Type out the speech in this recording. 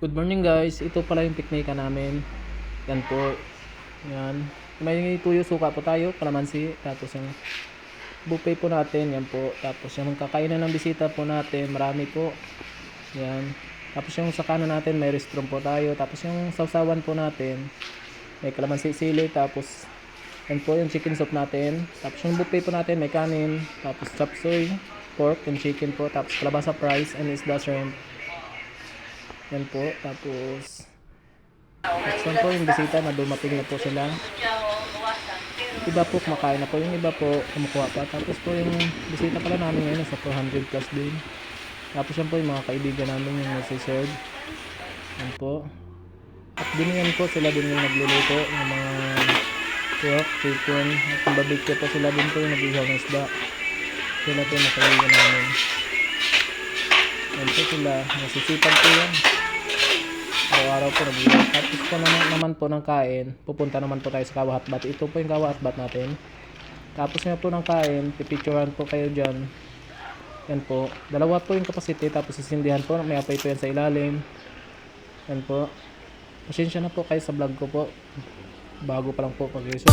Good morning guys, ito pala yung piknika namin. Yan po. Yan. May tuyo suka po tayo, kalamansi. Tapos yung buffet po natin, yan po. Tapos yung kakainan ng bisita po natin, marami po. Yan. Tapos yung sa kanan natin, may restaurant po tayo. Tapos yung sausawan po natin, may kalamansi sili. Tapos yan po yung chicken soup natin. Tapos yung buffet po natin, may kanin. Tapos chop suey, pork and chicken po. Tapos kalabasa fries and isda shrimp. Yan po, tapos next one po yung bisita na dumating na po sila. Iba po kumakain na po, yung iba po kumukuha pa. Tapos po yung bisita pala namin ngayon sa 400 plus din. Tapos yan po yung mga kaibigan namin yung nasi-serve. Yan po. At din po sila din yung nagluluto ng mga pork, chicken. At yung barbecue po sila din po yung nag-ihaw ng isda. Sila po yung kaibigan namin. Yan po sila, nasisipag po yan. Araw-araw po nag-ihaw. Tapos po naman po ng kain, pupunta naman po tayo sa Kawa Hotbat. Ito po yung Kawa Hotbat natin. Tapos nga po ng kain, pipicturean po kayo dyan. Yan po. Dalawa po yung capacity, tapos sisindihan po. May apoy po yan sa ilalim. Yan po. Pasensya na po kayo sa vlog ko po. Bago pa lang po pag-iso.